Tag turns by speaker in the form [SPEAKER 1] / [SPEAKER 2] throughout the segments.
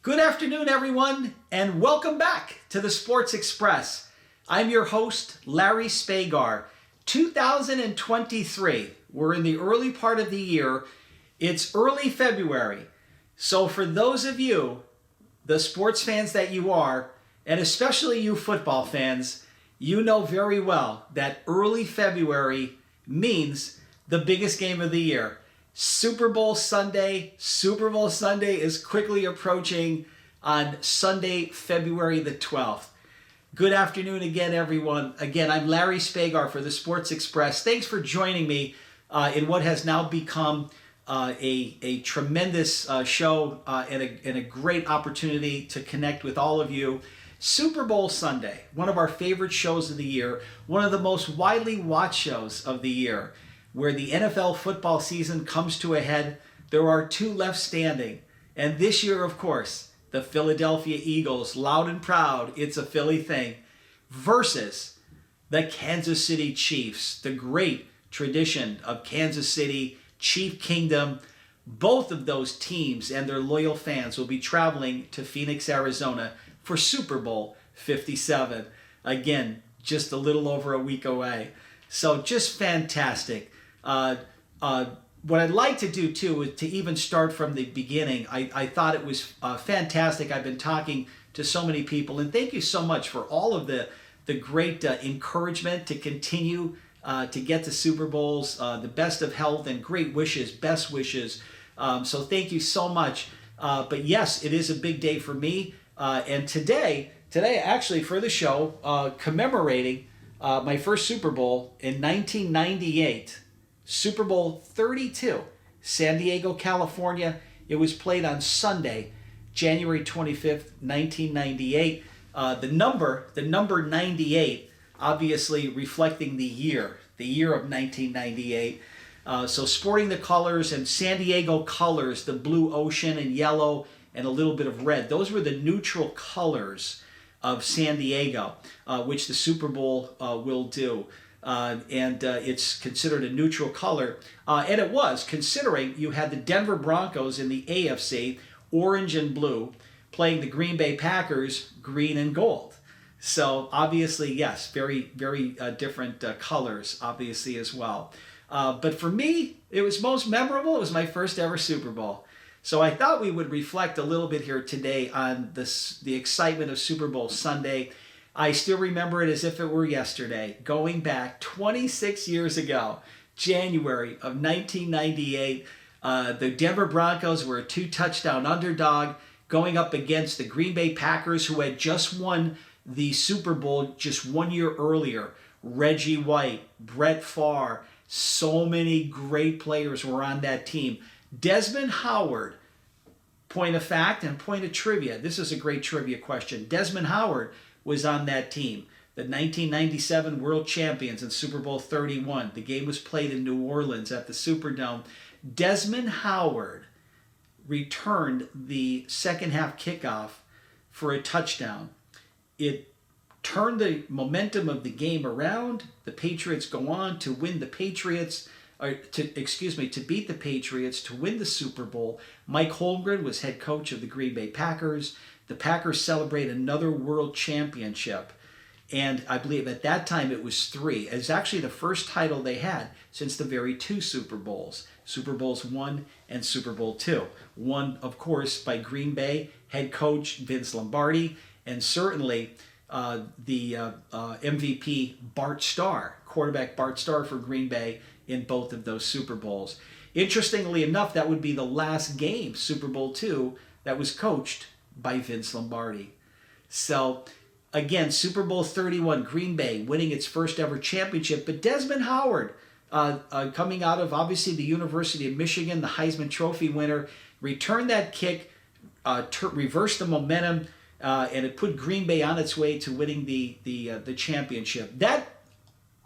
[SPEAKER 1] Good afternoon, everyone, and welcome back to the Sports Express. I'm your host, Larry Spegar. 2023, we're in the early part of the year. It's early February. So for those of you, the sports fans that you are, and especially you football fans, you know very well that early February means the biggest game of the year. Super Bowl Sunday. Super Bowl Sunday is quickly approaching on Sunday, February the 12th. Good afternoon again, everyone. Again, I'm Larry Spegar for the Sports Express. Thanks for joining me in what has now become a tremendous show and a great opportunity to connect with all of you. Super Bowl Sunday, one of our favorite shows of the year, one of the most widely watched shows of the year. Where the NFL football season comes to a head, there are two left standing. And this year, of course, the Philadelphia Eagles, loud and proud, it's a Philly thing, versus the Kansas City Chiefs, the great tradition of Kansas City, Chief Kingdom. Both of those teams and their loyal fans will be traveling to Phoenix, Arizona for Super Bowl 57. Again, just a little over a week away. So just fantastic. What I'd like to do too is to even start from the beginning. I thought it was fantastic. I've been talking to so many people, and thank you so much for all of the great encouragement to continue to get to Super Bowls, the best of health and great wishes, best wishes. So thank you so much. But yes, it is a big day for me. And today actually for the show, commemorating my first Super Bowl in 1998. Super Bowl 32, San Diego, California. It was played on Sunday, January 25th, 1998. The number 98, obviously reflecting the year of 1998. So sporting the colors and San Diego colors, the blue ocean and yellow and a little bit of red. Those were the neutral colors of San Diego, which the Super Bowl will do. And it's considered a neutral color. And it was, considering you had the Denver Broncos in the AFC, orange and blue, playing the Green Bay Packers, green and gold. So obviously, yes, very, very different colors, obviously, as well. But for me, it was most memorable. It was my first ever Super Bowl. So I thought we would reflect a little bit here today on the excitement of Super Bowl Sunday. I still remember it as if it were yesterday, going back 26 years ago, January of 1998. The Denver Broncos were a 2-touchdown underdog going up against the Green Bay Packers, who had just won the Super Bowl just 1 year earlier. Reggie White, Brett Favre, so many great players were on that team. Desmond Howard, point of fact and point of trivia. This is a great trivia question. Desmond Howard was on that team. The 1997 world champions in Super Bowl 31. The game was played in New Orleans at the Superdome. Desmond Howard returned the second half kickoff for a touchdown. It turned the momentum of the game around. The Patriots go on to win to beat the Patriots to win the Super Bowl. Mike Holmgren was head coach of the Green Bay Packers. The Packers celebrate another world championship. And I believe at that time it was 3. It's actually the first title they had since the very 2 Super Bowls. Super Bowls 1 and Super Bowl 2. One, of course, by Green Bay head coach Vince Lombardi. And certainly the MVP Bart Starr, quarterback Bart Starr for Green Bay in both of those Super Bowls. Interestingly enough, that would be the last game, Super Bowl 2, that was coached by Vince Lombardi. So, again, Super Bowl 31, Green Bay winning its first ever championship. But Desmond Howard, coming out of, obviously, the University of Michigan, the Heisman Trophy winner, returned that kick, reversed the momentum, and it put Green Bay on its way to winning the championship. That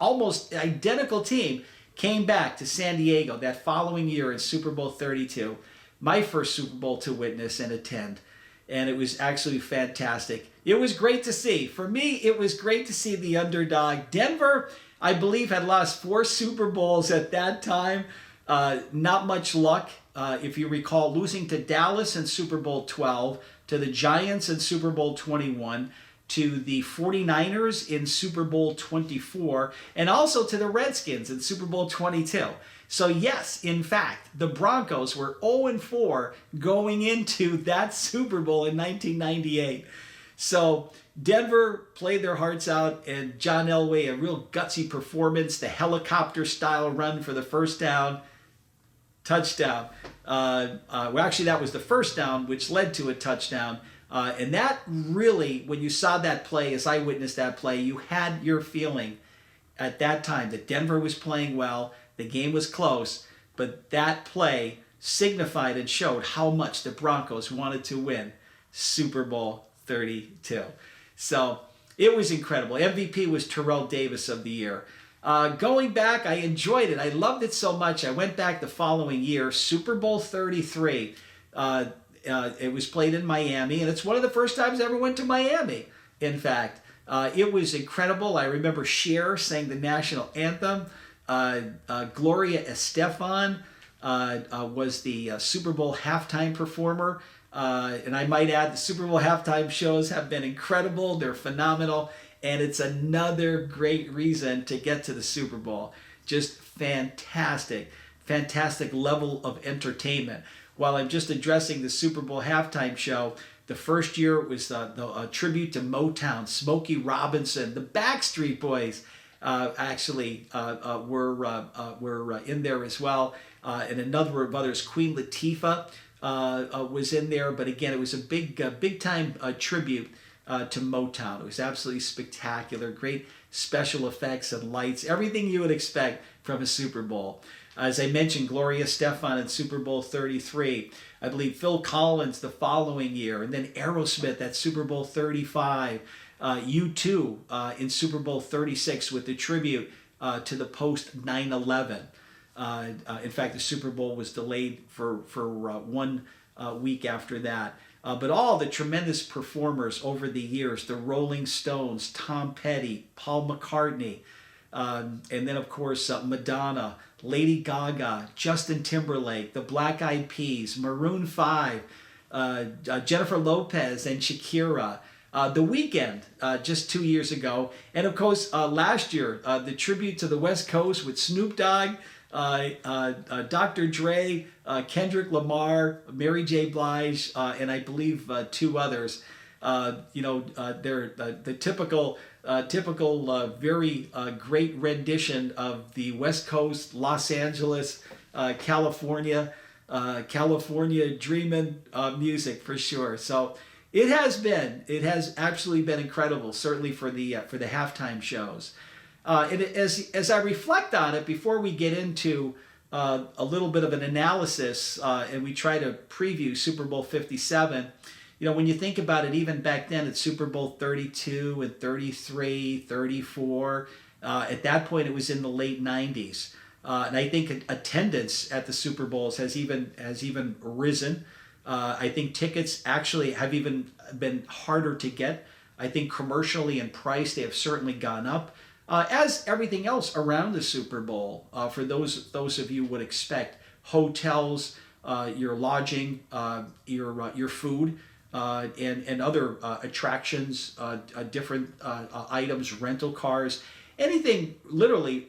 [SPEAKER 1] almost identical team came back to San Diego that following year in Super Bowl 32, my first Super Bowl to witness and attend. And it was actually fantastic. It was great to see. For me, it was great to see the underdog. Denver, I believe, had lost 4 Super Bowls at that time. Not much luck, if you recall, losing to Dallas in Super Bowl 12, to the Giants in Super Bowl 21, to the 49ers in Super Bowl 24, and also to the Redskins in Super Bowl 22. So yes, in fact, the Broncos were 0-4 going into that Super Bowl in 1998. So Denver played their hearts out, and John Elway, a real gutsy performance, the helicopter-style run for the first down, touchdown. Well, actually, that was the first down, which led to a touchdown. And that really, when you saw that play, as I witnessed that play, you had your feeling at that time that Denver was playing well, the game was close, but that play signified and showed how much the Broncos wanted to win Super Bowl 32. So it was incredible. MVP was Terrell Davis of the year. Going back, I enjoyed it. I loved it so much. I went back the following year, Super Bowl 33. It was played in Miami, and it's one of the first times I ever went to Miami, in fact. It was incredible. I remember Cher sang the national anthem. Gloria Estefan was the Super Bowl halftime performer. And I might add, the Super Bowl halftime shows have been incredible. They're phenomenal. And it's another great reason to get to the Super Bowl. Just fantastic, fantastic level of entertainment. While I'm just addressing the Super Bowl halftime show, the first year was a tribute to Motown, Smokey Robinson, the Backstreet Boys actually were in there as well, and a number of others. Queen Latifah was in there, but again, it was a big time tribute to Motown. It was absolutely spectacular. Great special effects and lights, everything you would expect from a Super Bowl. As I mentioned, Gloria Estefan in Super Bowl 33. I believe Phil Collins the following year, and then Aerosmith at Super Bowl 35. U2 in Super Bowl 36 with the tribute to the post 9/11. In fact, the Super Bowl was delayed for 1 week after that. But all the tremendous performers over the years, the Rolling Stones, Tom Petty, Paul McCartney, and then of course Madonna, Lady Gaga, Justin Timberlake, the Black Eyed Peas, Maroon 5, Jennifer Lopez and Shakira, The Weeknd just 2 years ago, and of course last year the tribute to the West Coast with Snoop Dogg, Dr. Dre, Kendrick Lamar, Mary J. Blige, and I believe 2 others. They're the typical very great rendition of the West Coast, Los Angeles, California dreaming music for sure. So it has absolutely been incredible, certainly for the halftime shows. And as I reflect on it, before we get into a little bit of an analysis and we try to preview Super Bowl 57, when you think about it, even back then at Super Bowl 32 and 33, 34, at that point it was in the late 90s. And I think attendance at the Super Bowls has even risen. I think tickets actually have even been harder to get. I think commercially and price, they have certainly gone up. As everything else around the Super Bowl, for those of you would expect, hotels, your lodging, your food, and other attractions, different items, rental cars, anything literally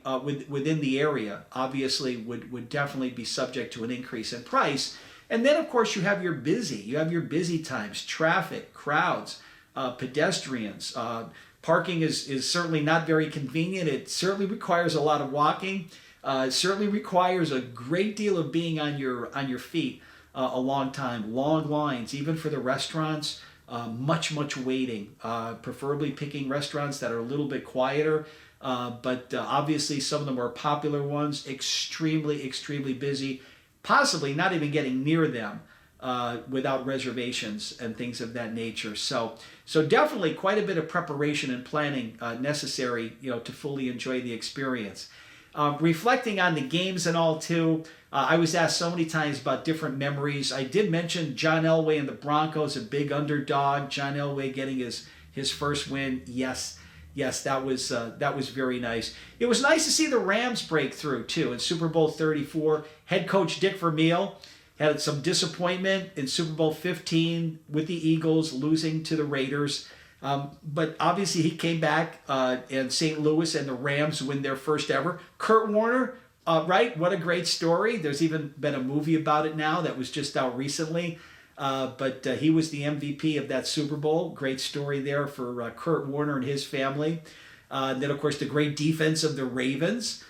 [SPEAKER 1] within the area, obviously would definitely be subject to an increase in price. And then of course you have your busy times, traffic, crowds, pedestrians. Parking is certainly not very convenient. It certainly requires a lot of walking. It certainly requires a great deal of being on your feet a long time. Long lines, even for the restaurants. Much waiting. Preferably picking restaurants that are a little bit quieter. But obviously some of the more popular ones, extremely busy. Possibly not even getting near them without reservations and things of that nature. So definitely quite a bit of preparation and planning necessary, to fully enjoy the experience. Reflecting on the games and all too, I was asked so many times about different memories. I did mention John Elway and the Broncos, a big underdog. John Elway getting his first win. Yes, Yes, that was very nice. It was nice to see the Rams break through too in Super Bowl 34. Head coach Dick Vermeil had some disappointment in Super Bowl 15 with the Eagles losing to the Raiders. But obviously he came back and St. Louis and the Rams win their first ever. Kurt Warner, right? What a great story. There's even been a movie about it now that was just out recently. But he was the MVP of that Super Bowl. Great story there for Kurt Warner and his family. And then, of course, the great defense of the Ravens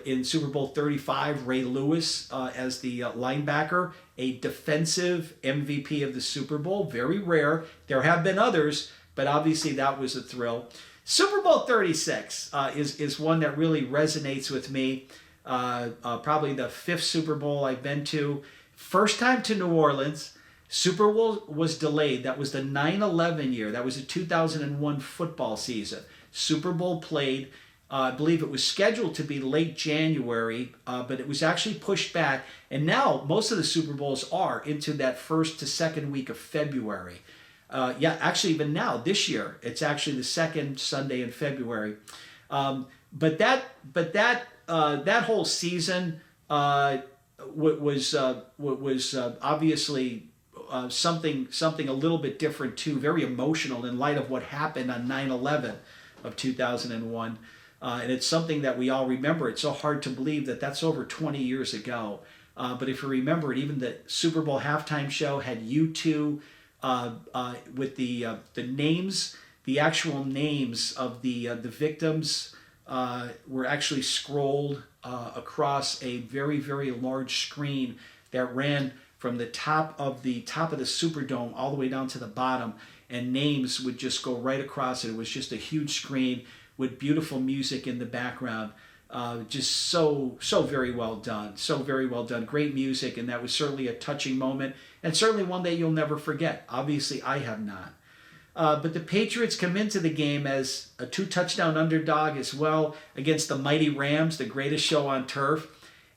[SPEAKER 1] in Super Bowl 35. Ray Lewis as the linebacker, a defensive MVP of the Super Bowl. Very rare. There have been others, but obviously that was a thrill. Super Bowl 36 is one that really resonates with me. Probably the fifth Super Bowl I've been to. First time to New Orleans. Super Bowl was delayed. That was the 9/11 year. That was the 2001 football season. Super Bowl played, I believe it was scheduled to be late January, but it was actually pushed back. And now most of the Super Bowls are into that first to second week of February. Actually even now, this year, it's actually the second Sunday in February. But that whole season was obviously something a little bit different too, very emotional in light of what happened on 9/11 of 2001. And it's something that we all remember. It's so hard to believe that that's over 20 years ago. But if you remember it, even the Super Bowl halftime show had U2 with the names, the actual names of the victims were actually scrolled across a very, very large screen that ran from the top of the Superdome all the way down to the bottom, and names would just go right across it. It was just a huge screen with beautiful music in the background. Just so very well done. So very well done. Great music, and that was certainly a touching moment, and certainly one that you'll never forget. Obviously, I have not. But the Patriots come into the game as a 2-touchdown underdog as well against the mighty Rams, the greatest show on turf.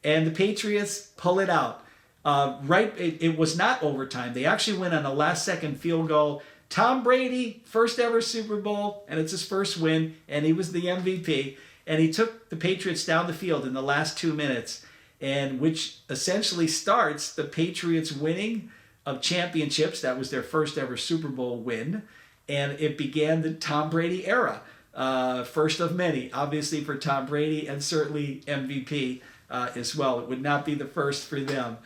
[SPEAKER 1] And the Patriots pull it out. It was not overtime. They actually went on a last-second field goal. Tom Brady, first ever Super Bowl, and it's his first win, and he was the MVP. And he took the Patriots down the field in the last 2 minutes, and which essentially starts the Patriots winning of championships. That was their first ever Super Bowl win, and it began the Tom Brady era. First of many, obviously, for Tom Brady, and certainly MVP as well. It would not be the first for them.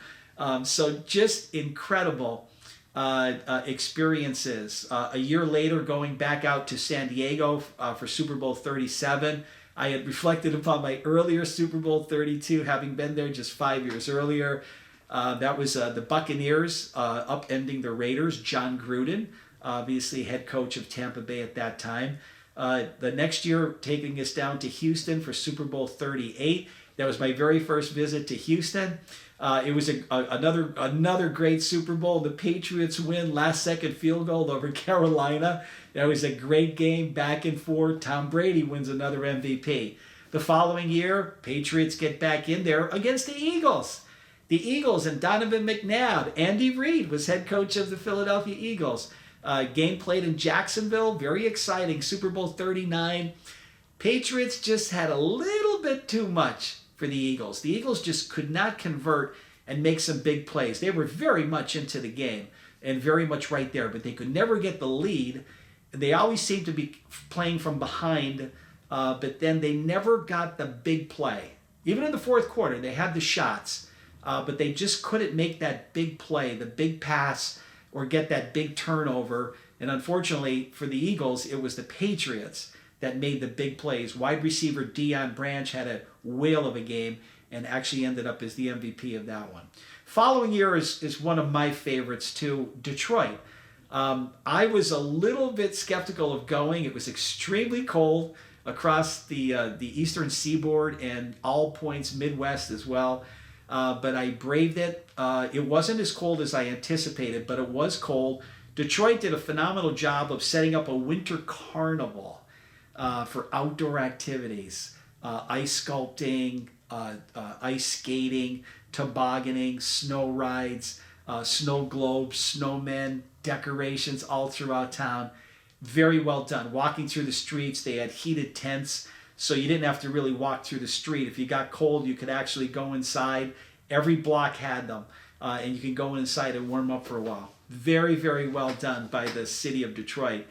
[SPEAKER 1] So just incredible experiences. A year later, going back out to San Diego for Super Bowl 37, I had reflected upon my earlier Super Bowl 32, having been there just 5 years earlier. That was the Buccaneers upending the Raiders. John Gruden, obviously head coach of Tampa Bay at that time. The next year, taking us down to Houston for Super Bowl 38. That was my very first visit to Houston. It was another great Super Bowl. The Patriots win, last-second field goal over Carolina. That was a great game, back and forth. Tom Brady wins another MVP. The following year, Patriots get back in there against the Eagles. The Eagles and Donovan McNabb. Andy Reid was head coach of the Philadelphia Eagles. Game played in Jacksonville. Very exciting. Super Bowl 39. Patriots just had a little bit too much for the Eagles. The Eagles just could not convert and make some big plays. They were very much into the game and very much right there, but they could never get the lead. They always seemed to be playing from behind, but then they never got the big play. Even in the fourth quarter, they had the shots, but they just couldn't make that big play, the big pass, or get that big turnover. And unfortunately for the Eagles, it was the Patriots that made the big plays. Wide receiver Deion Branch had a whale of a game and actually ended up as the MVP of that one. Following year is one of my favorites too, Detroit. I was a little bit skeptical of going. It was extremely cold across the eastern seaboard and all points Midwest as well. But I braved it. It wasn't as cold as I anticipated, but it was cold. Detroit did a phenomenal job of setting up a winter carnival for outdoor activities, ice sculpting, ice skating, tobogganing, snow rides, snow globes, snowmen, decorations all throughout town. Very well done. Walking through the streets, they had heated tents, so you didn't have to really walk through the street. If you got cold, you could actually go inside. Every block had them, and you can go inside and warm up for a while. Very, very well done by the city of Detroit.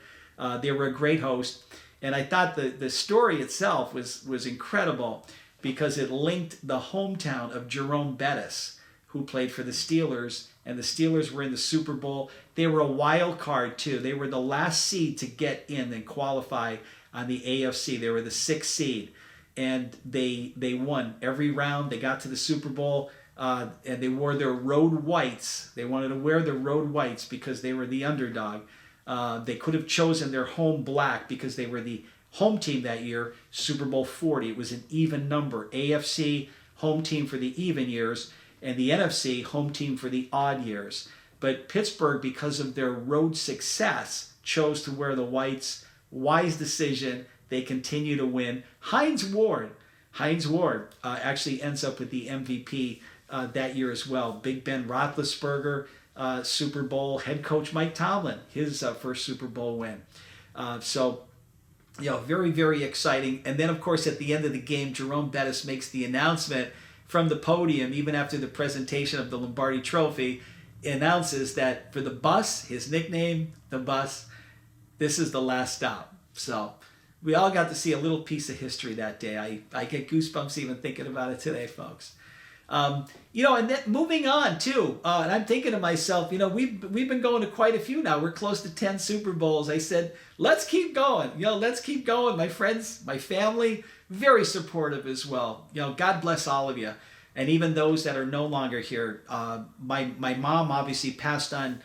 [SPEAKER 1] They were a great host, and I thought the story itself was incredible because it linked the hometown of Jerome Bettis, who played for the Steelers, and the Steelers were in the Super Bowl. They were a wild card too. They were the last seed to get in and qualify on the AFC. They were the 6th seed, and they won every round. They got to the Super Bowl, and they wore their road whites. They wanted to wear their road whites because they were the underdog. They could have chosen their home black because they were the home team that year, Super Bowl 40. It was an even number. AFC, home team for the even years, and the NFC, home team for the odd years. But Pittsburgh, because of their road success, chose to wear the whites. Wise decision. They continue to win. Hines Ward actually ends up with the MVP that year as well. Big Ben Roethlisberger, Super Bowl. Head coach Mike Tomlin, his first Super Bowl win. Very, very exciting. And then, of course, at the end of the game, Jerome Bettis makes the announcement from the podium, even after the presentation of the Lombardi Trophy, announces that for the bus, his nickname, the bus, this is the last stop. So we all got to see a little piece of history that day. I get goosebumps even thinking about it today, folks. And then moving on too, and I'm thinking to myself, we've been going to quite a few now. We're close to 10 Super Bowls. I said, let's keep going. Let's keep going. My friends, my family, very supportive as well. God bless all of you. And even those that are no longer here. My mom obviously passed on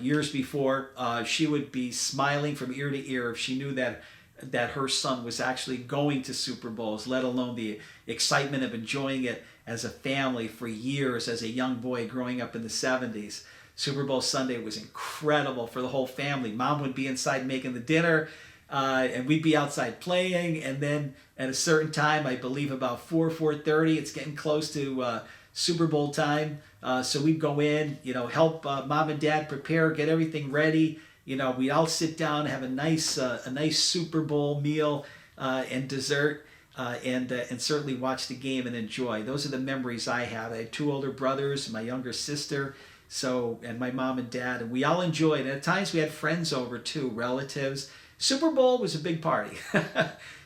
[SPEAKER 1] years before. She would be smiling from ear to ear if she knew that her son was actually going to Super Bowls, let alone the excitement of enjoying it as a family for years as a young boy growing up in the 70s. Super Bowl Sunday was incredible for the whole family. Mom would be inside making the dinner, and we'd be outside playing, and then at a certain time, I believe about 4:30, it's getting close to Super Bowl time, so we'd go in, help Mom and Dad prepare, get everything ready. We'd all sit down, have a nice Super Bowl meal and dessert, and certainly watch the game and enjoy. Those are the memories I have. I had 2 older brothers, my younger sister, and my mom and dad, and we all enjoyed. And at times we had friends over too, relatives. Super Bowl was a big party.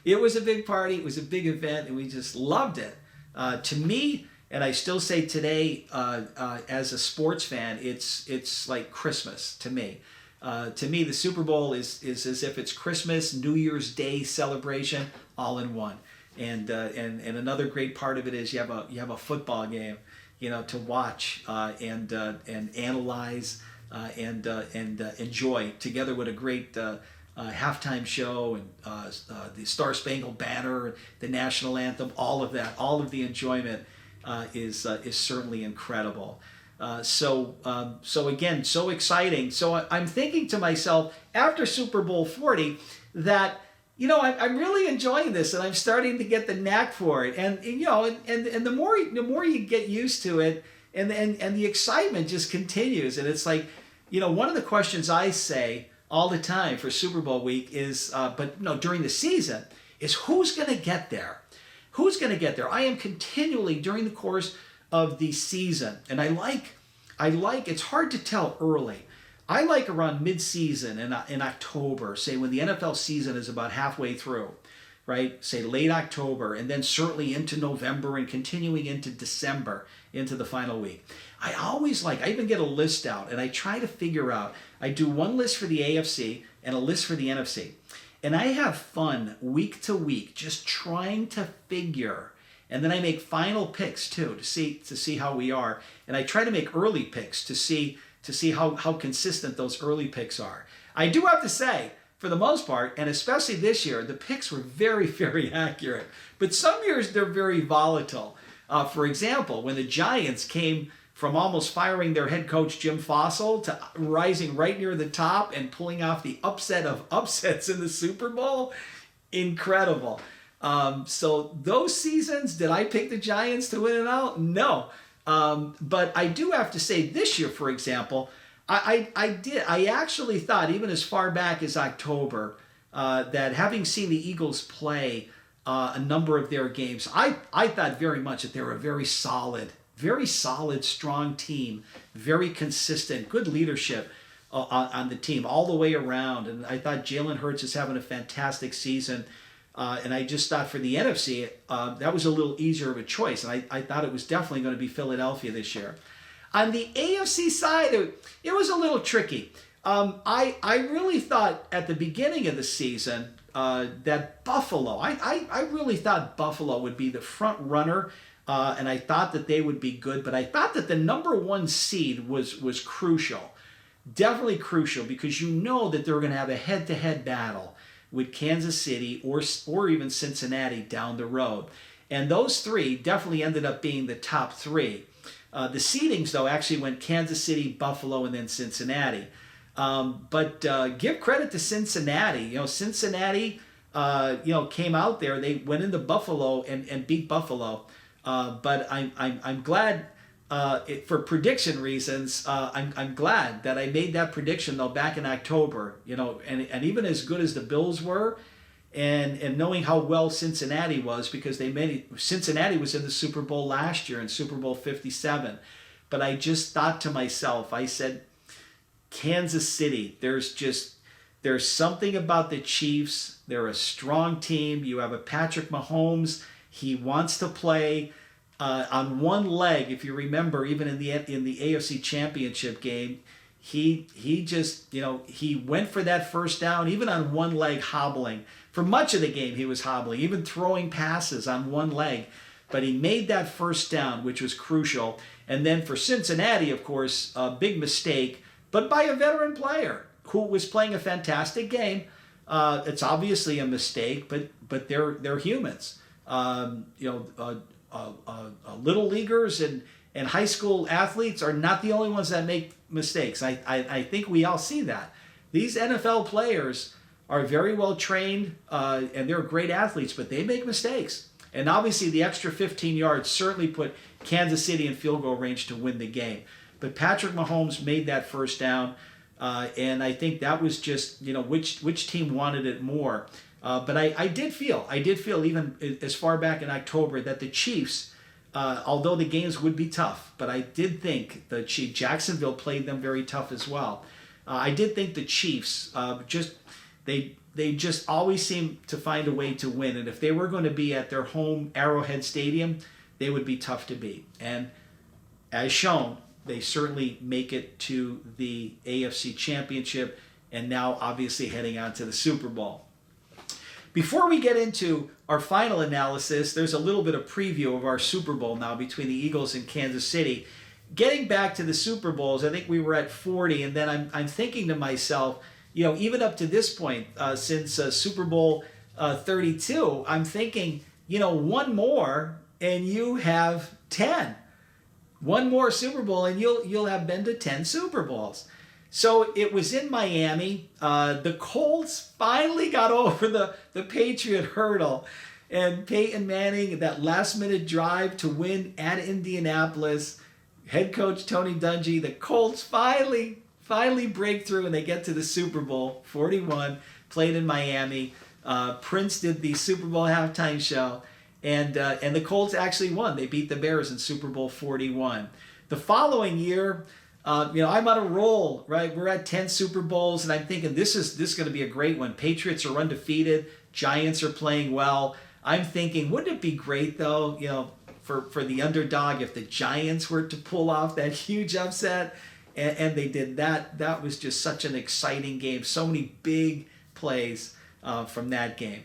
[SPEAKER 1] It was a big party. It was a big event, and we just loved it. To me, and I still say today, as a sports fan, it's like Christmas to me. To me, the Super Bowl is as if it's Christmas, New Year's Day celebration, all in one. And another great part of it is you have a football game, to watch and analyze and enjoy together with a great halftime show and the Star Spangled Banner, the national anthem, all of that, all of the enjoyment is certainly incredible. So again, so exciting. So I'm thinking to myself after Super Bowl 40 that, I'm really enjoying this, and I'm starting to get the knack for it. And the more you get used to it, and the excitement just continues. And it's like, one of the questions I say all the time for Super Bowl week is, during the season, is who's going to get there? Who's going to get there? I am continually during the course of the season, and I like it's hard to tell early. I like around mid-season in October, say when the NFL season is about halfway through, right? Say late October, and then certainly into November and continuing into December, into the final week. I even get a list out, and I try to figure out, I do one list for the AFC and a list for the NFC. And I have fun week to week just trying to figure. And then I make final picks too to see how we are. And I try to make early picks to see how consistent those early picks are. I do have to say, for the most part, and especially this year, the picks were very, very accurate. But some years they're very volatile. For example, when the Giants came from almost firing their head coach Jim Fossil to rising right near the top and pulling off the upset of upsets in the Super Bowl, incredible. So those seasons, did I pick the Giants to win it out? No. But I do have to say this year, for example, I did. I actually thought, even as far back as October, that having seen the Eagles play a number of their games, I thought very much that they were a very solid, strong team, very consistent, good leadership on the team all the way around. And I thought Jalen Hurts is having a fantastic season. And I just thought for the NFC, that was a little easier of a choice. And I thought it was definitely going to be Philadelphia this year. On the AFC side, it was a little tricky. I really thought at the beginning of the season that Buffalo, I really thought Buffalo would be the front runner, and I thought that they would be good, but I thought that the number one seed was crucial. Definitely crucial, because you know that they're going to have a head-to-head battle with Kansas City or even Cincinnati down the road. And those three definitely ended up being the top three. The seedings, though, actually went Kansas City, Buffalo, and then Cincinnati. But give credit to Cincinnati. Cincinnati, came out there. They went into Buffalo and beat Buffalo. But I'm glad, for prediction reasons, I'm glad that I made that prediction, though, back in October. And even as good as the Bills were, and knowing how well Cincinnati was, because Cincinnati was in the Super Bowl last year, in Super Bowl 57. But I just thought to myself, I said, Kansas City, there's something about the Chiefs. They're a strong team. You have a Patrick Mahomes. He wants to play on one leg. If you remember, even in the AFC Championship game, he just, he went for that first down, even on one leg, hobbling. For much of the game, he was hobbling, even throwing passes on one leg. But he made that first down, which was crucial. And then for Cincinnati, of course, a big mistake, but by a veteran player who was playing a fantastic game. It's obviously a mistake, but they're humans. Little leaguers and high school athletes are not the only ones that make mistakes. I think we all see that. These NFL players are very well trained, and they're great athletes, but they make mistakes. And obviously the extra 15 yards certainly put Kansas City in field goal range to win the game. But Patrick Mahomes made that first down, and I think that was just, which team wanted it more. But I did feel even as far back in October that the Chiefs, although the games would be tough, but I did think the Chiefs, Jacksonville played them very tough as well. I did think the Chiefs they just always seem to find a way to win, and if they were going to be at their home Arrowhead Stadium, they would be tough to beat. And as shown, they certainly make it to the AFC Championship, and now obviously heading on to the Super Bowl. Before we get into our final analysis, there's a little bit of preview of our Super Bowl now between the Eagles and Kansas City. Getting back to the Super Bowls, I think we were at 40, and then I'm thinking to myself, even up to this point, since Super Bowl 32, I'm thinking, one more and you have 10. One more Super Bowl and you'll have been to 10 Super Bowls. So it was in Miami. The Colts finally got over the Patriot hurdle. And Peyton Manning, that last-minute drive to win at Indianapolis, head coach Tony Dungy, the Colts finally break through and they get to the Super Bowl 41, played in Miami. Prince did the Super Bowl halftime show, and the Colts actually won. They beat the Bears in Super Bowl 41. The following year, I'm on a roll, right? We're at 10 Super Bowls, and I'm thinking this is going to be a great one. Patriots are undefeated. Giants are playing well. I'm thinking, wouldn't it be great, though, for the underdog if the Giants were to pull off that huge upset? And they did that. That was just such an exciting game. So many big plays from that game.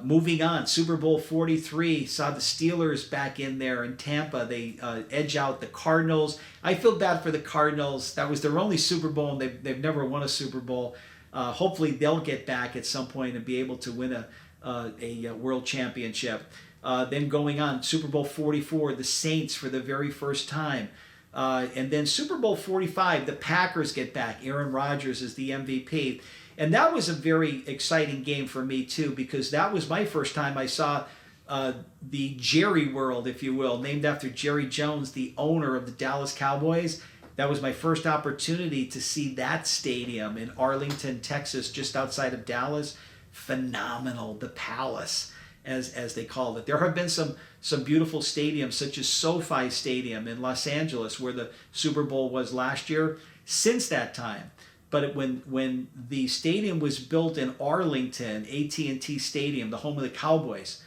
[SPEAKER 1] Moving on, Super Bowl 43 saw the Steelers back in there in Tampa. They edge out the Cardinals. I feel bad for the Cardinals. That was their only Super Bowl, and they've never won a Super Bowl. Hopefully they'll get back at some point and be able to win a world championship. Then going on, Super Bowl 44, the Saints for the very first time. And then Super Bowl 45, the Packers get back. Aaron Rodgers is the MVP. And that was a very exciting game for me, too, because that was my first time I saw the Jerry World, if you will, named after Jerry Jones, the owner of the Dallas Cowboys. That was my first opportunity to see that stadium in Arlington, Texas, just outside of Dallas. Phenomenal, the Palace, as they called it. There have been some beautiful stadiums, such as SoFi Stadium in Los Angeles, where the Super Bowl was last year, since that time. But when the stadium was built in Arlington, AT&T Stadium, the home of the Cowboys,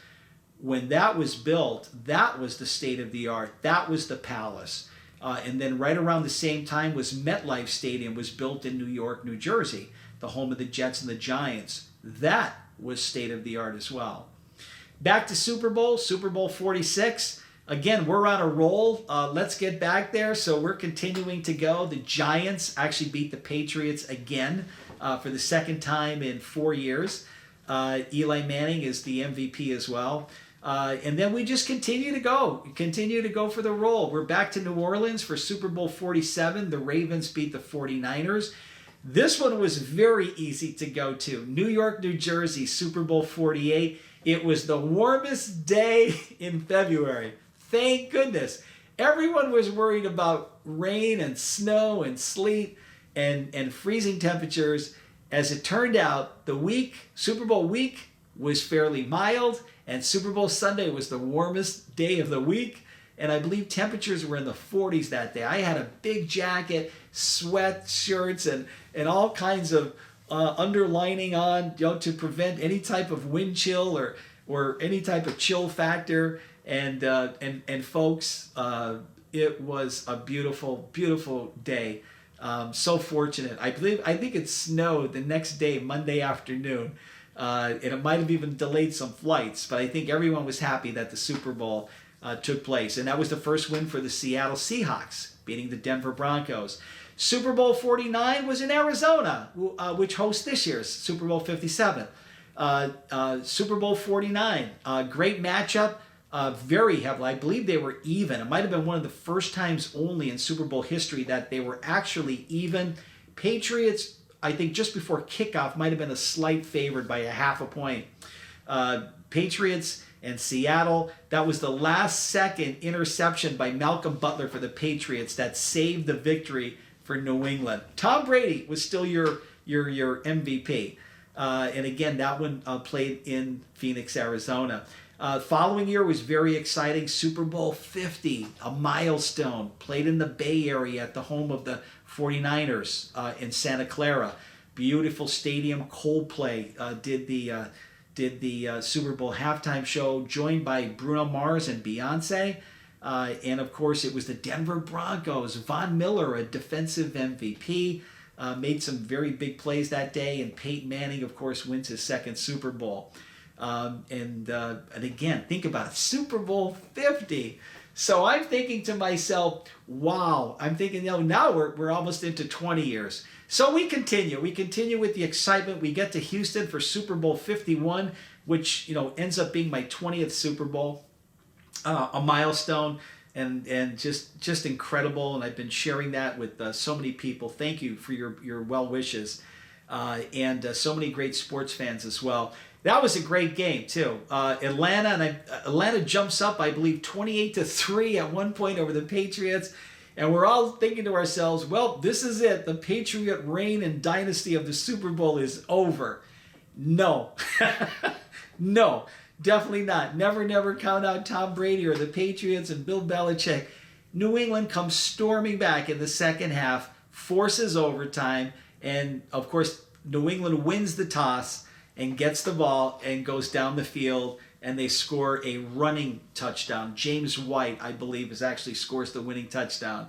[SPEAKER 1] when that was built, that was the state of the art. That was the Palace. And then right around the same time was MetLife Stadium, was built in New York, New Jersey, the home of the Jets and the Giants. That was state of the art as well. Back to Super Bowl 46. Again, we're on a roll. Let's get back there. So we're continuing to go. The Giants actually beat the Patriots again for the second time in 4 years. Eli Manning is the MVP as well. And then we just continue to go for the roll. We're back to New Orleans for Super Bowl 47. The Ravens beat the 49ers. This one was very easy to go to. New York, New Jersey, Super Bowl 48. It was the warmest day in February. Thank goodness. Everyone was worried about rain and snow and sleet and freezing temperatures. As it turned out, Super Bowl week was fairly mild, and Super Bowl Sunday was the warmest day of the week. And I believe temperatures were in the 40s that day. I had a big jacket, sweatshirts, and all kinds of underlining on, to prevent any type of wind chill or any type of chill factor. And folks, it was a beautiful, beautiful day. So fortunate. I think it snowed the next day, Monday afternoon. And it might have even delayed some flights, but I think everyone was happy that the Super Bowl took place. And that was the first win for the Seattle Seahawks, beating the Denver Broncos. Super Bowl 49 was in Arizona, which hosts this year's Super Bowl 57. Super Bowl 49, great matchup, very heavily. I believe they were even. It might have been one of the first times only in Super Bowl history that they were actually even. Patriots, I think just before kickoff, might have been a slight favored by a half a point. Patriots and Seattle, that was the last second interception by Malcolm Butler for the Patriots that saved the victory for New England. Tom Brady was still your MVP. And again, that one played in Phoenix, Arizona. Following year was very exciting. Super Bowl 50, a milestone, played in the Bay Area at the home of the 49ers in Santa Clara. Beautiful stadium. Coldplay did the Super Bowl halftime show, joined by Bruno Mars and Beyonce. And of course, it was the Denver Broncos. Von Miller, a defensive MVP, made some very big plays that day. And Peyton Manning, of course, wins his second Super Bowl. And again, think about it, Super Bowl 50. So I'm thinking to myself, wow, I'm thinking, now we're almost into 20 years. So we continue with the excitement. We get to Houston for Super Bowl 51, which, ends up being my 20th Super Bowl, a milestone and just incredible. And I've been sharing that with so many people. Thank you for your well wishes, and so many great sports fans as well. That was a great game too. Atlanta jumps up, I believe, 28-3 at one point over the Patriots, and we're all thinking to ourselves, well, this is it. The Patriot reign and dynasty of the Super Bowl is over. No, no, definitely not. Never count out Tom Brady or the Patriots and Bill Belichick. New England comes storming back in the second half, forces overtime, and of course, New England wins the toss and gets the ball and goes down the field, and they score a running touchdown. James White, I believe, scores the winning touchdown.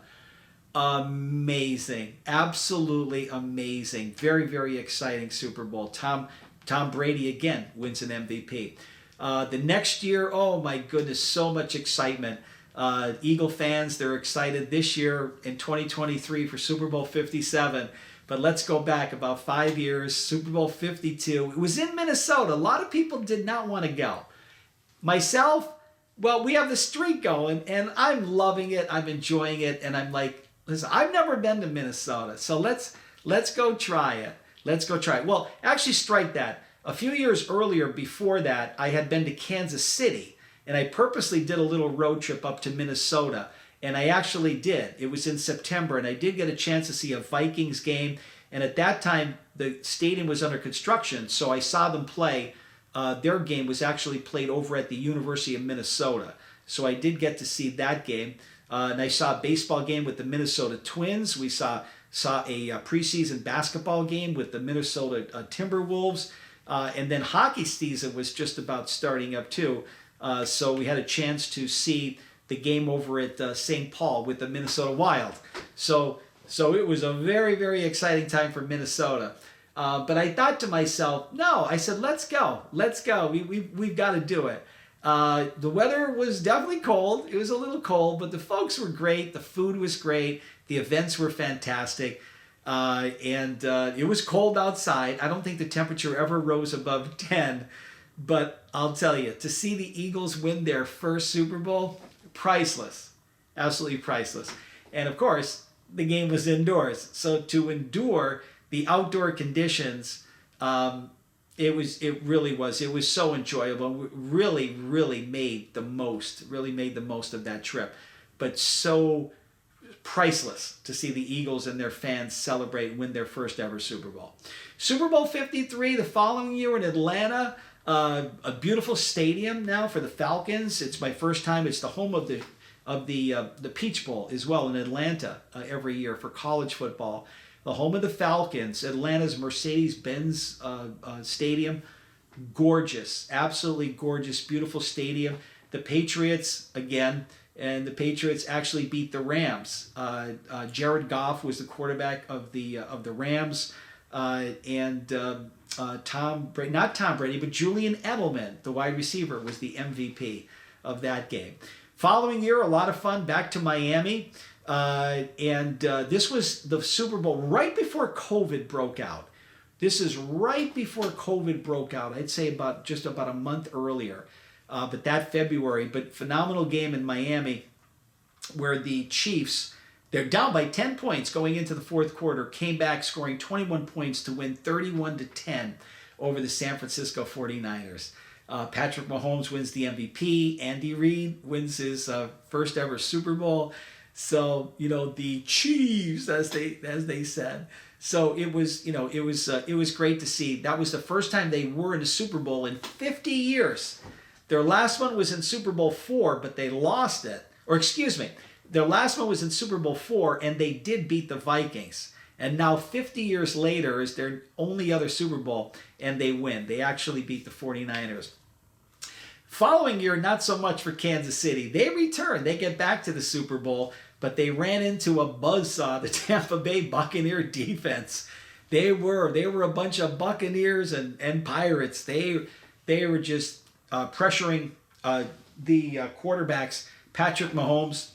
[SPEAKER 1] Amazing. Absolutely amazing. Very, very exciting Super Bowl. Tom Brady, again, wins an MVP. The next year, oh my goodness, so much excitement. Eagle fans, they're excited this year in 2023 for Super Bowl 57. But let's go back about 5 years, Super Bowl 52. It was in Minnesota. A lot of people did not want to go. Myself, well, we have the streak going, and I'm loving it. I'm enjoying it, and I'm like, listen, I've never been to Minnesota, so let's go try it. Let's go try it. Well, actually, strike that. A few years earlier, before that, I had been to Kansas City, and I purposely did a little road trip up to Minnesota. And I actually did. It was in September, and I did get a chance to see a Vikings game. And at that time, the stadium was under construction, so I saw them play. Their game was actually played over at the University of Minnesota. So I did get to see that game. And I saw a baseball game with the Minnesota Twins. We saw a preseason basketball game with the Minnesota Timberwolves. And then hockey season was just about starting up too. So we had a chance to see the game over at St. Paul with the Minnesota Wild. So it was a very, very exciting time for Minnesota. But I thought to myself, no, I said, let's go. We've got to do it. The weather was definitely cold. It was a little cold, but the folks were great. The food was great. The events were fantastic. And it was cold outside. I don't think the temperature ever rose above 10. But I'll tell you, to see the Eagles win their first Super Bowl, priceless. Absolutely priceless. And of course, the game was indoors. So to endure the outdoor conditions, it was so enjoyable. We really made the most of that trip. But so priceless to see the Eagles and their fans celebrate and win their first ever Super Bowl. Super Bowl 53 the following year in Atlanta. A beautiful stadium now for the Falcons. It's my first time. It's the home of the Peach Bowl as well in Atlanta every year for college football. The home of the Falcons, Atlanta's Mercedes-Benz Stadium. Gorgeous, absolutely gorgeous, beautiful stadium. The Patriots, again, and the Patriots actually beat the Rams. Jared Goff was the quarterback of the Rams, and not Tom Brady, but Julian Edelman, the wide receiver, was the MVP of that game. Following year, a lot of fun, back to Miami. This was the Super Bowl right before COVID broke out. This is right before COVID broke out. I'd say just about a month earlier. But that February, phenomenal game in Miami where the Chiefs, they're down by 10 points going into the fourth quarter, came back scoring 21 points to win 31-10 over the San Francisco 49ers. Patrick Mahomes wins the MVP. Andy Reid wins his first ever Super Bowl. So, the Chiefs, as they said. So it was great to see. That was the first time they were in a Super Bowl in 50 years. Their last one was in Super Bowl IV, but they lost it. Or excuse me, their last one was in Super Bowl IV, and they did beat the Vikings. And now 50 years later is their only other Super Bowl, and they win. They actually beat the 49ers. Following year, not so much for Kansas City. They return. They get back to the Super Bowl, but they ran into a buzzsaw, the Tampa Bay Buccaneer defense. They were a bunch of Buccaneers and Pirates. They were just pressuring the quarterbacks, Patrick Mahomes,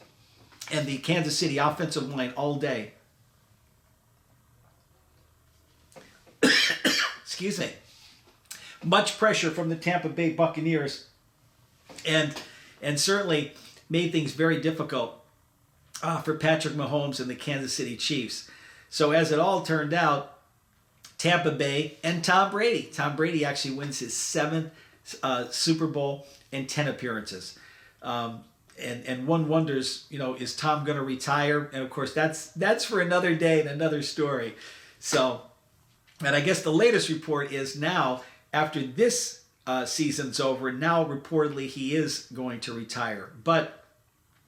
[SPEAKER 1] and the Kansas City offensive line all day. Excuse me. Much pressure from the Tampa Bay Buccaneers, and certainly made things very difficult for Patrick Mahomes and the Kansas City Chiefs. So as it all turned out, Tampa Bay and Tom Brady. Tom Brady actually wins his 7th Super Bowl and 10 appearances. And one wonders, is Tom going to retire? And of course, that's for another day and another story. So, and I guess the latest report is now, after this season's over, now reportedly he is going to retire. But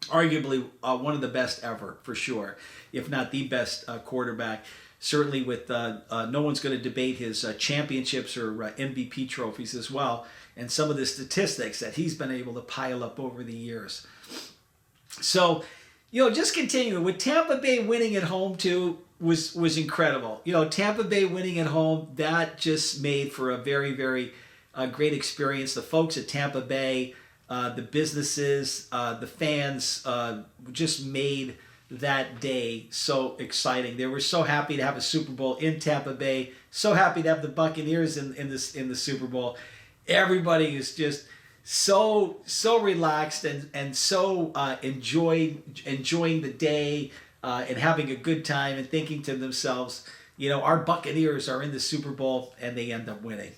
[SPEAKER 1] arguably one of the best ever, for sure, if not the best quarterback. Certainly with no one's going to debate his championships or MVP trophies as well, and some of the statistics that he's been able to pile up over the years. So, just continuing with Tampa Bay winning at home too was incredible. Tampa Bay winning at home, that just made for a very, very great experience. The folks at Tampa Bay, the businesses, the fans just made that day so exciting. They were so happy to have a Super Bowl in Tampa Bay, so happy to have the Buccaneers in the Super Bowl. Everybody is just so relaxed and so enjoying the day and having a good time and thinking to themselves, our Buccaneers are in the Super Bowl, and they end up winning.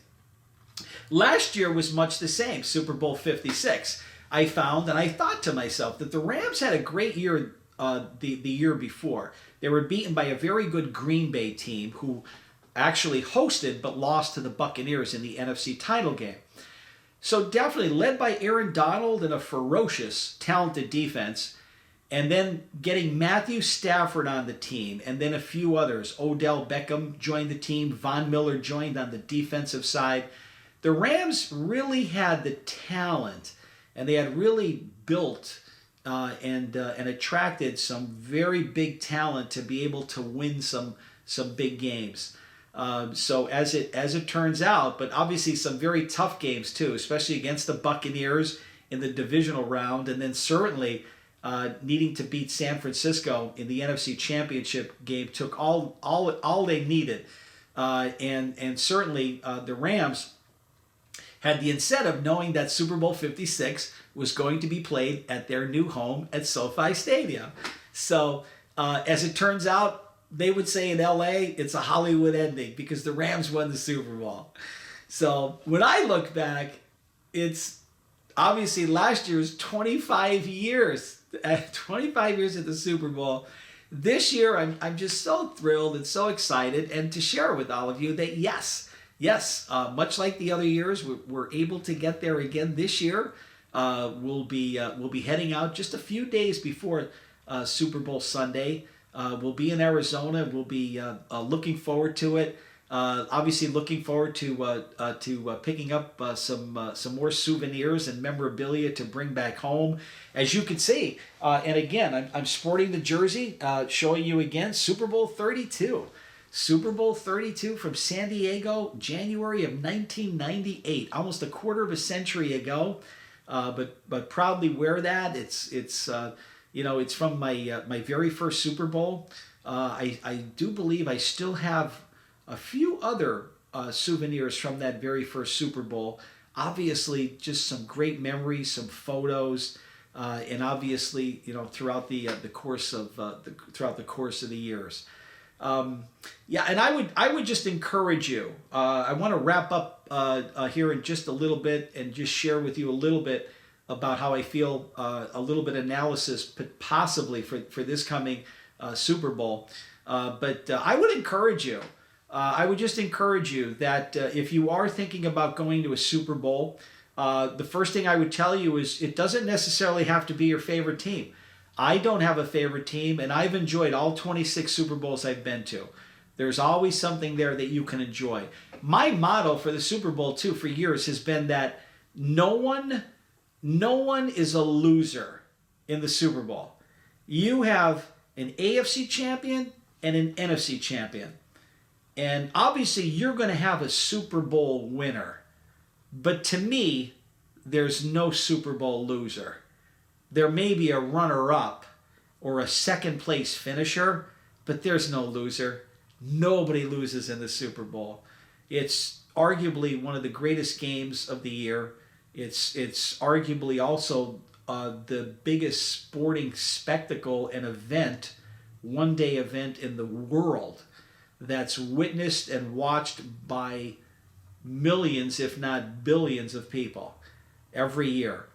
[SPEAKER 1] Last year was much the same, Super Bowl 56. I found, and I thought to myself, that the Rams had a great year the year before. They were beaten by a very good Green Bay team who actually hosted but lost to the Buccaneers in the NFC title game. So definitely led by Aaron Donald and a ferocious, talented defense, and then getting Matthew Stafford on the team, and then a few others. Odell Beckham joined the team. Von Miller joined on the defensive side. The Rams really had the talent, and they had really built and attracted some very big talent to be able to win some big games. So as it turns out, but obviously some very tough games too, especially against the Buccaneers in the divisional round, and then certainly needing to beat San Francisco in the NFC Championship game took all they needed, and certainly the Rams had the incentive knowing that Super Bowl 56 was going to be played at their new home at SoFi Stadium. So as it turns out, they would say in LA, it's a Hollywood ending because the Rams won the Super Bowl. So when I look back, it's obviously last year's 25 years. 25 years at the Super Bowl. This year, I'm just so thrilled and so excited, and to share with all of you that yes, much like the other years, we're able to get there again this year. We'll be heading out just a few days before Super Bowl Sunday. We'll be in Arizona. We'll be looking forward to it. Obviously, looking forward to picking up some more souvenirs and memorabilia to bring back home. As you can see, and again, I'm sporting the jersey, showing you again Super Bowl 32. Super Bowl 32 from San Diego, January of 1998, almost a quarter of a century ago. But proudly wear that. It's from my very first Super Bowl. I do believe I still have a few other souvenirs from that very first Super Bowl. Obviously, just some great memories, some photos, and obviously, throughout the course of the years. And I would just encourage you. I want to wrap up here in just a little bit and just share with you a little bit about how I feel, a little bit analysis possibly for this coming Super Bowl. But I would encourage you. I would just encourage you that if you are thinking about going to a Super Bowl, the first thing I would tell you is it doesn't necessarily have to be your favorite team. I don't have a favorite team, and I've enjoyed all 26 Super Bowls I've been to. There's always something there that you can enjoy. My motto for the Super Bowl, too, for years has been that no one is a loser in the Super Bowl. You have an AFC champion and an NFC champion. And obviously, you're going to have a Super Bowl winner. But to me, there's no Super Bowl loser. There may be a runner-up or a second-place finisher, but there's no loser. Nobody loses in the Super Bowl. It's arguably one of the greatest games of the year. It's arguably also the biggest sporting spectacle and event, one-day event in the world that's witnessed and watched by millions, if not billions of people every year.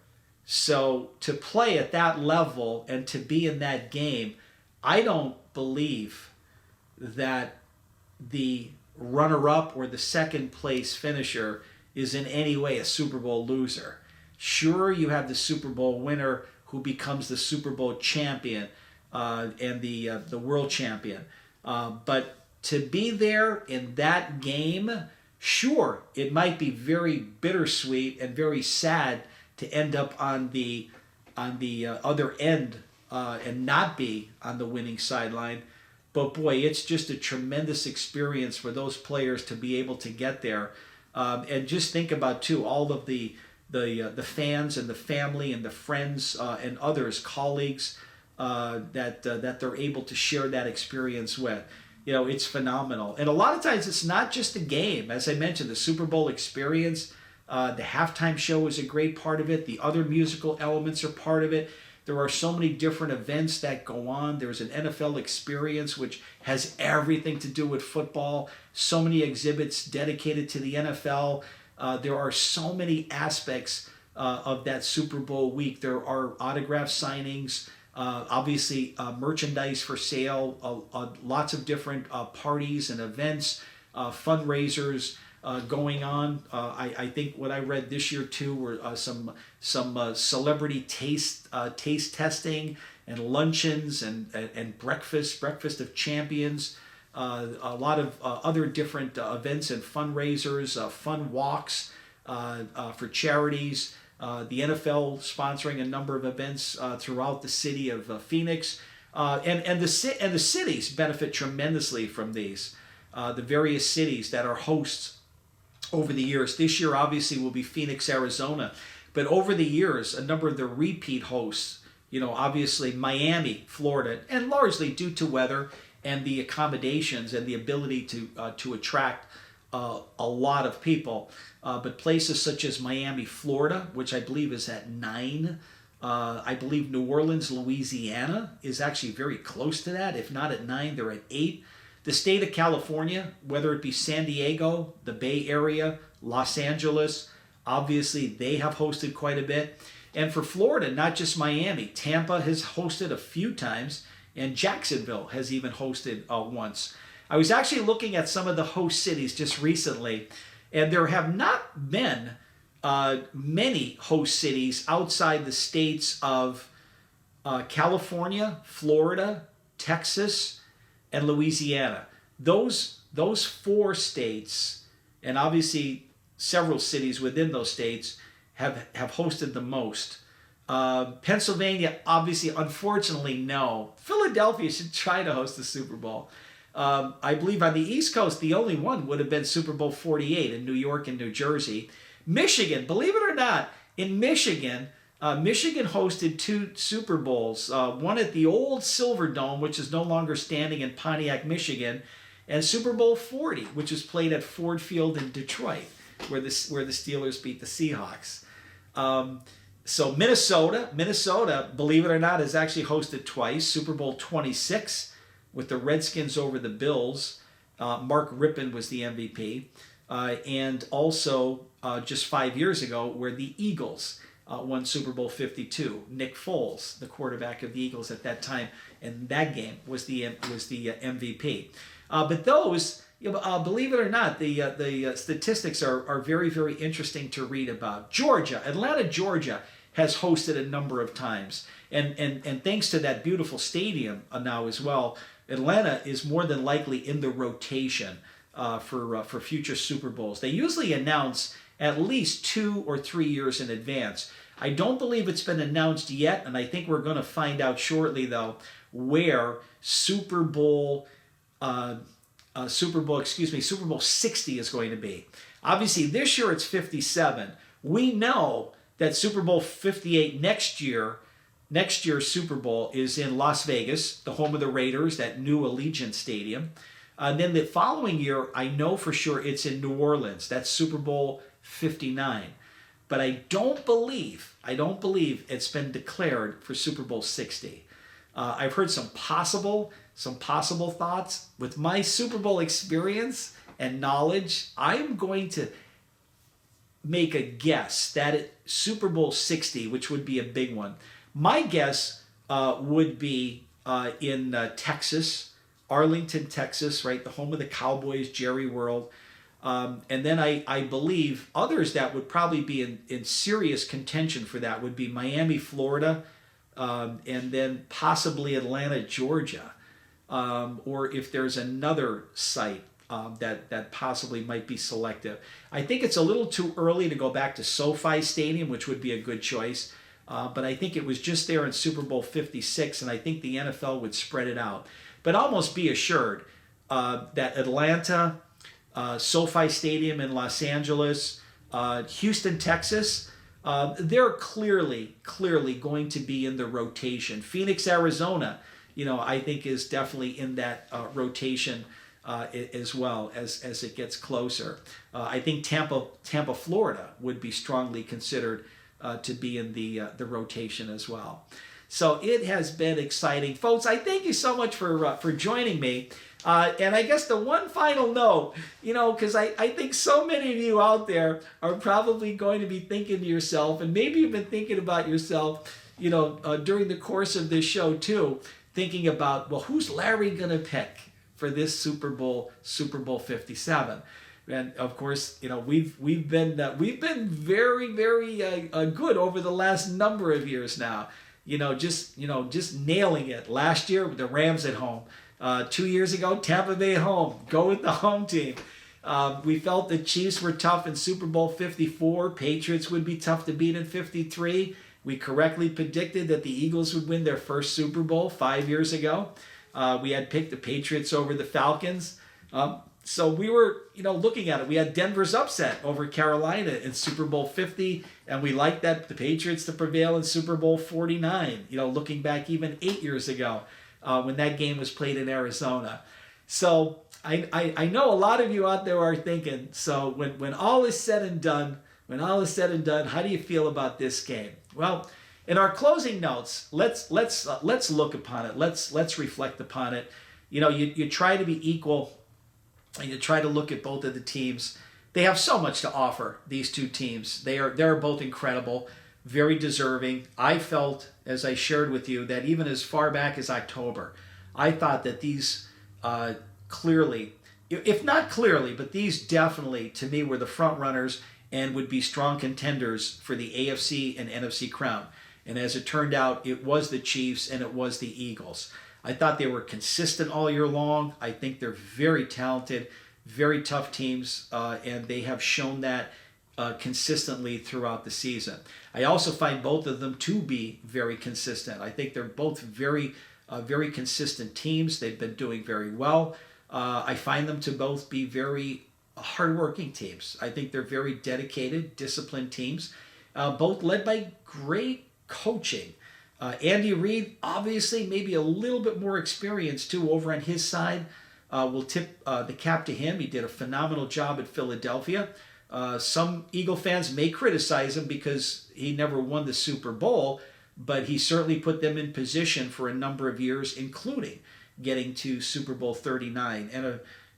[SPEAKER 1] So to play at that level and to be in that game, I don't believe that the runner-up or the second-place finisher is in any way a Super Bowl loser. Sure, you have the Super Bowl winner who becomes the Super Bowl champion and the world champion. But to be there in that game, sure, it might be very bittersweet and very sad to end up on the other end and not be on the winning sideline. But boy, it's just a tremendous experience for those players to be able to get there. And just think about too all of the fans and the family and the friends and others, colleagues that they're able to share that experience with. It's phenomenal. And a lot of times it's not just a game. As I mentioned, the Super Bowl experience, the halftime show is a great part of it. The other musical elements are part of it. There are so many different events that go on. There's an NFL experience which has everything to do with football. So many exhibits dedicated to the NFL. There are so many aspects of that Super Bowl week. There are autograph signings. Obviously, merchandise for sale, lots of different parties and events, fundraisers going on. I think what I read this year too were some celebrity taste testing and luncheons and breakfast of champions. A lot of other different events and fundraisers, fun walks for charities. The NFL sponsoring a number of events throughout the city of Phoenix, and the cities benefit tremendously from these. The various cities that are hosts over the years. This year, obviously, will be Phoenix, Arizona, but over the years, a number of the repeat hosts. Obviously Miami, Florida, and largely due to weather and the accommodations and the ability to attract a lot of people. But places such as Miami, Florida, which I believe is at 9. I believe New Orleans, Louisiana is actually very close to that. If not at 9, they're at 8. The state of California, whether it be San Diego, the Bay Area, Los Angeles, obviously they have hosted quite a bit. And for Florida, not just Miami, Tampa has hosted a few times, and Jacksonville has even hosted once. I was actually looking at some of the host cities just recently, and there have not been many host cities outside the states of California, Florida, Texas, and Louisiana. Those 4 states, and obviously several cities within those states, have hosted the most. Pennsylvania, obviously, unfortunately, no. Philadelphia should try to host the Super Bowl. I believe on the East Coast, the only one would have been Super Bowl 48 in New York and New Jersey. Michigan, believe it or not, in Michigan, Michigan hosted 2 Super Bowls. One at the old Silver Dome, which is no longer standing in Pontiac, Michigan, and Super Bowl 40, which was played at Ford Field in Detroit, where the Steelers beat the Seahawks. So Minnesota, believe it or not, has actually hosted twice. Super Bowl 26 with the Redskins over the Bills. Mark Rippon was the MVP. And also just 5 years ago, where the Eagles won Super Bowl 52. Nick Foles, the quarterback of the Eagles at that time, and that game was the MVP. But those, believe it or not, the statistics are very, very interesting to read about. Atlanta, Georgia has hosted a number of times, and thanks to that beautiful stadium now as well, Atlanta is more than likely in the rotation for future Super Bowls. They usually announce at least 2 or 3 years in advance. I don't believe it's been announced yet, and I think we're going to find out shortly, though, where Super Bowl 60 is going to be. Obviously, this year it's 57. We know that Super Bowl 58 next year's Super Bowl is in Las Vegas, the home of the Raiders, that new Allegiant Stadium. Then the following year, I know for sure it's in New Orleans. That's Super Bowl 59. But I don't believe it's been declared for Super Bowl 60. I've heard some possible thoughts. With my Super Bowl experience and knowledge, I'm going to make a guess that Super Bowl 60, which would be a big one, my guess would be in Texas, Arlington, Texas, right, the home of the Cowboys, Jerry World. And then I believe others that would probably be in serious contention for that would be Miami, Florida, and then possibly Atlanta, Georgia. Or if there's another site that possibly might be selective. I think it's a little too early to go back to SoFi Stadium, which would be a good choice. But I think it was just there in Super Bowl 56, and I think the NFL would spread it out. But almost be assured that Atlanta, SoFi Stadium in Los Angeles, Houston, Texas, they're clearly going to be in the rotation. Phoenix, Arizona, I think is definitely in that rotation as well as it gets closer. I think Tampa, Florida would be strongly considered to be in the rotation as well. So it has been exciting. Folks, I thank you so much for joining me. And I guess the one final note, because I think so many of you out there are probably going to be thinking to yourself, and maybe you've been thinking about yourself, during the course of this show too, thinking about, well, who's Larry going to pick for this Super Bowl 57? And of course, we've been very good over the last number of years now. Just nailing it. Last year, the Rams at home. 2 years ago, Tampa Bay at home. Go with the home team. We felt the Chiefs were tough in Super Bowl 54. Patriots would be tough to beat in 53. We correctly predicted that the Eagles would win their first Super Bowl 5 years ago. We had picked the Patriots over the Falcons. So we were, looking at it. We had Denver's upset over Carolina in Super Bowl 50, and we liked that the Patriots to prevail in Super Bowl 49. Looking back even 8 years ago when that game was played in Arizona. So I know a lot of you out there are thinking. So when all is said and done, how do you feel about this game? Well, in our closing notes, let's look upon it. Let's reflect upon it. You try to be equal, and you try to look at both of the teams. They have so much to offer. These two teams, they're both incredible, very deserving. I felt, as I shared with you, that even as far back as October, I thought that these clearly, if not clearly, but these definitely to me were the front runners and would be strong contenders for the AFC and NFC crown. And as it turned out, it was the Chiefs and it was the Eagles. I thought they were consistent all year long. I think they're very talented, very tough teams, and they have shown that consistently throughout the season. I also find both of them to be very consistent. I think they're both very consistent teams. They've been doing very well. I find them to both be very hardworking teams. I think they're very dedicated, disciplined teams, both led by great coaching. Andy Reid, obviously, maybe a little bit more experience too over on his side. We'll tip the cap to him. He did a phenomenal job at Philadelphia. Some Eagle fans may criticize him because he never won the Super Bowl, but he certainly put them in position for a number of years, including getting to Super Bowl 39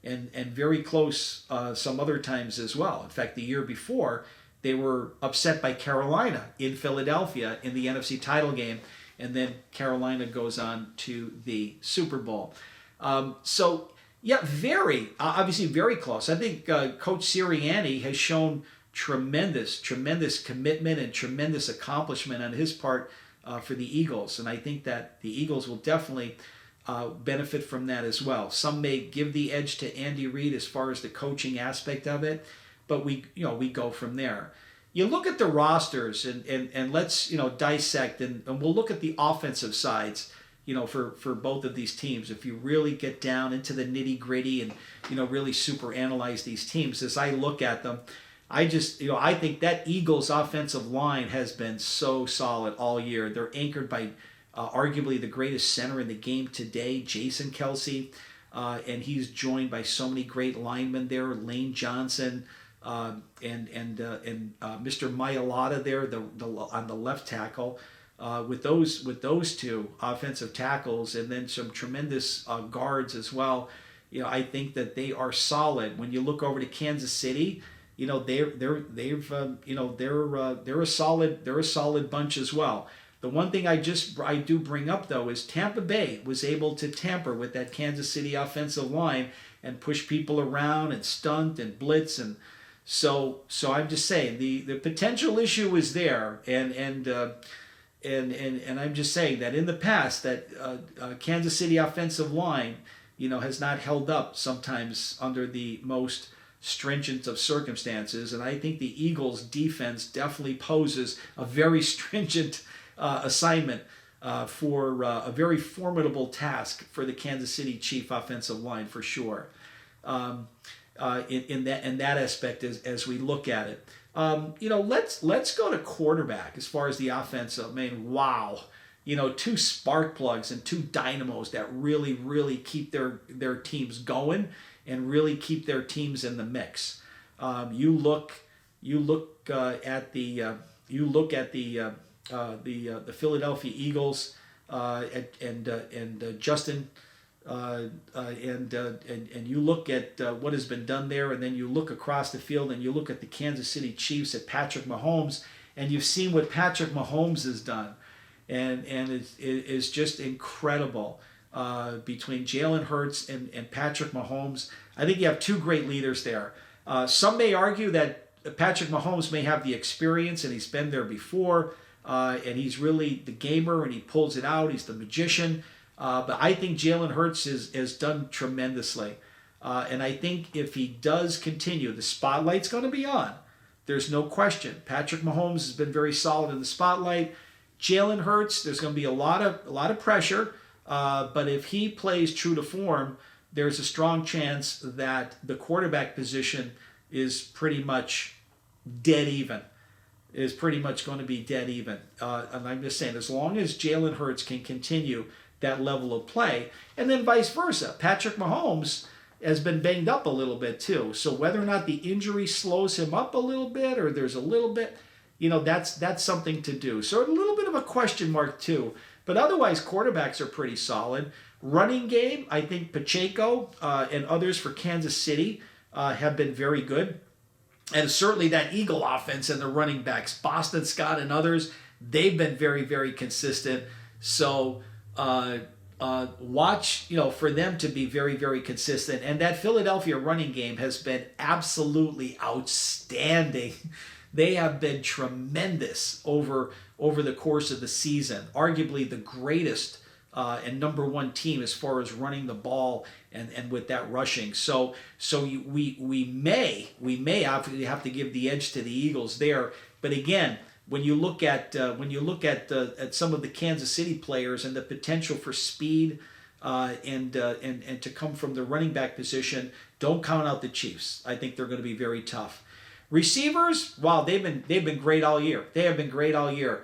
[SPEAKER 1] and very close some other times as well. In fact, the year before, they were upset by Carolina in Philadelphia in the NFC title game, and then Carolina goes on to the Super Bowl. Obviously very close. I think Coach Sirianni has shown tremendous commitment and tremendous accomplishment on his part for the Eagles, and I think that the Eagles will definitely benefit from that as well. Some may give the edge to Andy Reid as far as the coaching aspect of it, but we go from there. You look at the rosters and let's dissect and we'll look at the offensive sides for both of these teams. If you really get down into the nitty gritty and really super analyze these teams, as I look at them, I think that Eagles offensive line has been so solid all year. They're anchored by arguably the greatest center in the game today, Jason Kelce, and he's joined by so many great linemen there, Lane Johnson, and Mr. Mailata there, on the left tackle, with those two offensive tackles, and then some tremendous guards as well. I think that they are solid. When you look over to Kansas City, they're a solid bunch as well. The one thing I do bring up though is Tampa Bay was able to tamper with that Kansas City offensive line and push people around and stunt and blitz, and so I'm just saying the potential issue is there, and I'm just saying that in the past that Kansas City offensive line has not held up sometimes under the most stringent of circumstances, and I think the Eagles defense definitely poses a very stringent assignment for a very formidable task for the Kansas City Chief offensive line for sure. In that aspect as we look at it, let's go to quarterback as far as the offense. I mean, wow, two spark plugs and two dynamos that really keep their teams going and really keep their teams in the mix. You look at the Philadelphia Eagles and Justin, and you look at what has been done there, and then you look across the field and you look at the Kansas City Chiefs at Patrick Mahomes, and you've seen what Patrick Mahomes has done. and is just incredible between Jalen Hurts and Patrick Mahomes. I think you have two great leaders there. Some may argue that Patrick Mahomes may have the experience and he's been there before, and he's really the gamer and he pulls it out. He's the magician. But I think Jalen Hurts has done tremendously. And I think if he does continue, the spotlight's going to be on. There's no question. Patrick Mahomes has been very solid in the spotlight. Jalen Hurts, there's going to be a lot of pressure. But if he plays true to form, there's a strong chance that the quarterback position is pretty much dead even. Is pretty much going to be dead even. And I'm just saying, as long as Jalen Hurts can continue that level of play, and then vice versa. Patrick Mahomes has been banged up a little bit too. So whether or not the injury slows him up a little bit, or there's a little bit, that's something to do. So a little bit of a question mark too. But otherwise, quarterbacks are pretty solid. Running game, I think Pacheco and others for Kansas City have been very good. And certainly that Eagle offense and the running backs, Boston Scott and others, they've been very, very consistent. So watch, for them to be very, very consistent. And that Philadelphia running game has been absolutely outstanding. They have been tremendous over the course of the season. Arguably the greatest and number one team as far as running the ball and with that rushing. So we may have to give the edge to the Eagles there. But again, when you look at some of the Kansas City players and the potential for speed and to come from the running back position, don't count out the Chiefs. I think they're going to be very tough. Receivers, wow, they've been great all year. They have been great all year.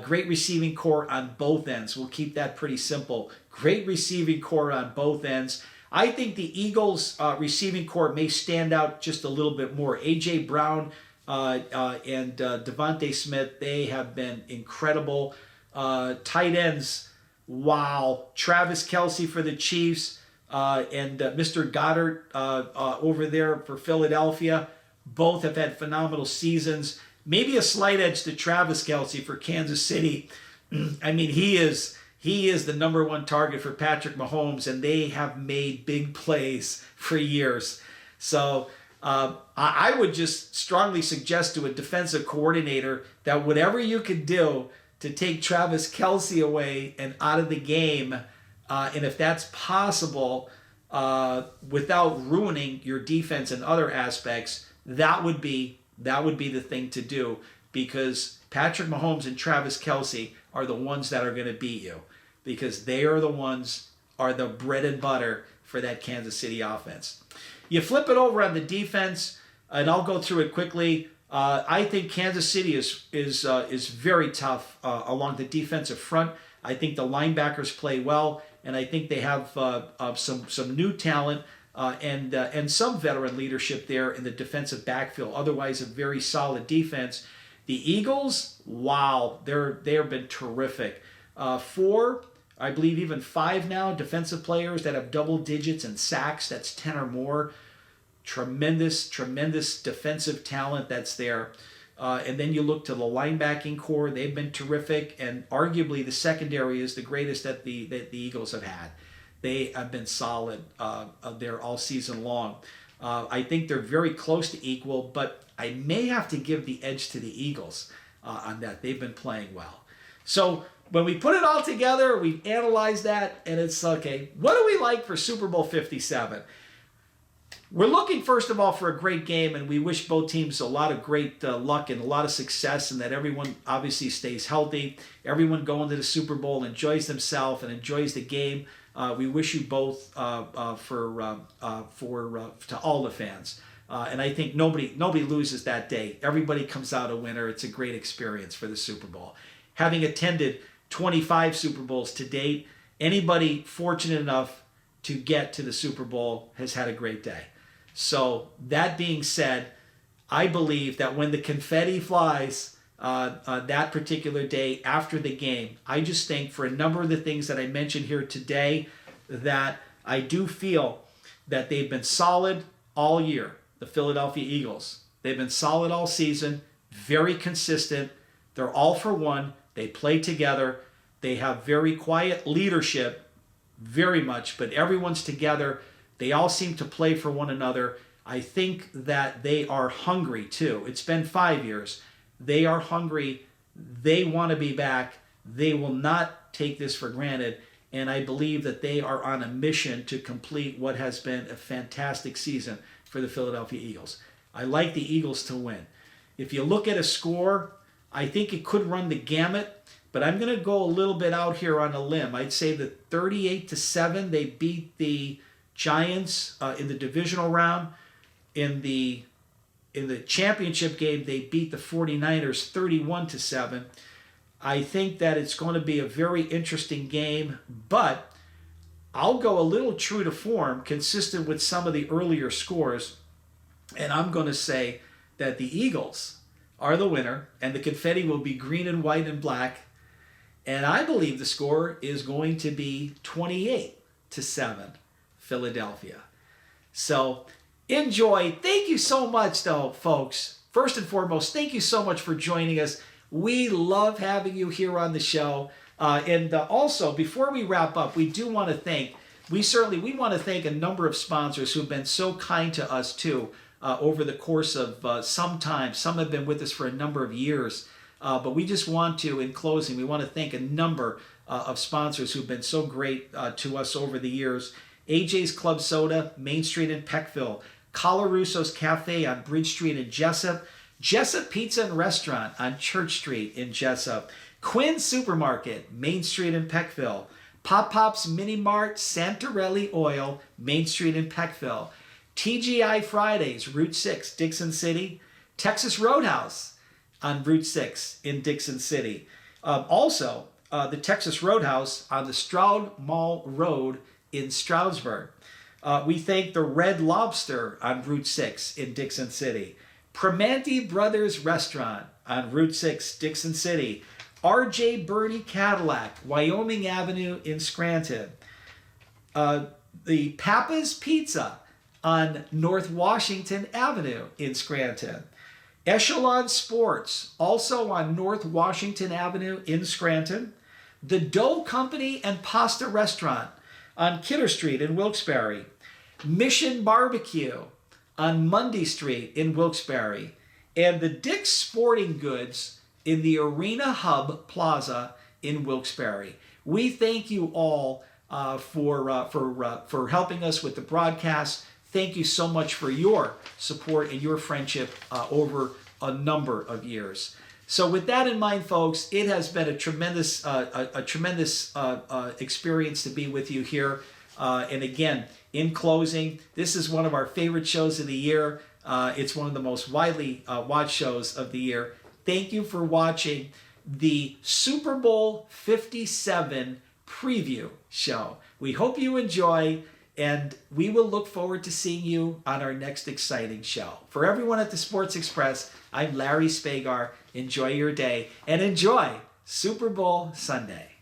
[SPEAKER 1] Great receiving core on both ends. We'll keep that pretty simple. Great receiving core on both ends. I think the Eagles' receiving core may stand out just a little bit more. A.J. Brown and Devontae Smith, they have been incredible. Tight ends, wow. Travis Kelce for the Chiefs and Mr. Goddard over there for Philadelphia. Both have had phenomenal seasons. Maybe a slight edge to Travis Kelce for Kansas City. I mean, he is the number one target for Patrick Mahomes, and they have made big plays for years. So I would just strongly suggest to a defensive coordinator that whatever you could do to take Travis Kelce away and out of the game, and if that's possible, without ruining your defense and other aspects, that would be the thing to do, because Patrick Mahomes and Travis Kelce are the ones that are going to beat you, because they are the bread and butter for that Kansas City offense. You flip it over on the defense, and I'll go through it quickly. I think Kansas City is very tough along the defensive front. I think the linebackers play well, and I think they have some new talent. And some veteran leadership there in the defensive backfield. Otherwise, a very solid defense. The Eagles, wow, they have been terrific. 4, I believe even 5 now, defensive players that have double digits in sacks. That's 10 or more. Tremendous defensive talent that's there. And then you look to the linebacking core. They've been terrific. And arguably the secondary is the greatest that the Eagles have had. They have been solid there all season long. I think they're very close to equal, but I may have to give the edge to the Eagles on that. They've been playing well. So when we put it all together, we analyze that, and it's okay. What do we like for Super Bowl 57? We're looking, first of all, for a great game, and we wish both teams a lot of great luck and a lot of success, and that everyone obviously stays healthy. Everyone going to the Super Bowl enjoys themselves and enjoys the game. We wish you both to all the fans, and I think nobody loses that day. Everybody comes out a winner. It's a great experience for the Super Bowl. Having attended 25 Super Bowls to date, anybody fortunate enough to get to the Super Bowl has had a great day. So that being said, I believe that when the confetti flies that particular day after the game, I just think for a number of the things that I mentioned here today, that I do feel that they've been solid all year, the Philadelphia Eagles. They've been solid all season, very consistent. They're all for one. They play together. They have very quiet leadership, very much, but everyone's together. They all seem to play for one another. I think that they are hungry too. It's been 5 years. They are hungry. They want to be back. They will not take this for granted. And I believe that they are on a mission to complete what has been a fantastic season for the Philadelphia Eagles. I like the Eagles to win. If you look at a score, I think it could run the gamut, but I'm going to go a little bit out here on a limb. I'd say that 38-7, they beat the Giants in the divisional round. In the championship game, they beat the 49ers 31-7. I think that it's going to be a very interesting game, but I'll go a little true to form, consistent with some of the earlier scores, and I'm going to say that the Eagles are the winner, and the confetti will be green and white and black, and I believe the score is going to be 28-7, Philadelphia. So enjoy. Thank you so much, though, folks. First and foremost, thank you so much for joining us. We love having you here on the show. And also, before we wrap up, we do want to thank, we want to thank a number of sponsors who've been so kind to us, too, over the course of some time. Some have been with us for a number of years. But we just want to, in closing, we want to thank a number of sponsors who've been so great to us over the years. AJ's Club Soda, Main Street in Peckville. Colarusso's Cafe on Bridge Street in Jessup. Jessup Pizza and Restaurant on Church Street in Jessup. Quinn's Supermarket, Main Street in Peckville. Pop Pop's Mini Mart, Santarelli Oil, Main Street in Peckville. TGI Fridays, Route 6, Dixon City. Texas Roadhouse on Route 6 in Dixon City. Also, the Texas Roadhouse on the Stroud Mall Road in Stroudsburg. We thank the Red Lobster on Route 6 in Dixon City. Primanti Brothers Restaurant on Route 6, Dixon City. R.J. Burney Cadillac, Wyoming Avenue in Scranton. The Papa's Pizza on North Washington Avenue in Scranton. Echelon Sports, also on North Washington Avenue in Scranton. The Dough Company and Pasta Restaurant on Kidder Street in Wilkes-Barre. Mission Barbecue on Mundy Street in Wilkes-Barre. And the Dick's Sporting Goods in the Arena Hub Plaza in Wilkes-Barre. We thank you all for helping us with the broadcast. Thank you so much for your support and your friendship over a number of years. So with that in mind, folks, it has been a tremendous experience to be with you here. And again, in closing, this is one of our favorite shows of the year. It's one of the most widely watched shows of the year. Thank you for watching the Super Bowl 57 preview show. We hope you enjoy, and we will look forward to seeing you on our next exciting show. For everyone at the Sports Express, I'm Larry Spegar. Enjoy your day, and enjoy Super Bowl Sunday.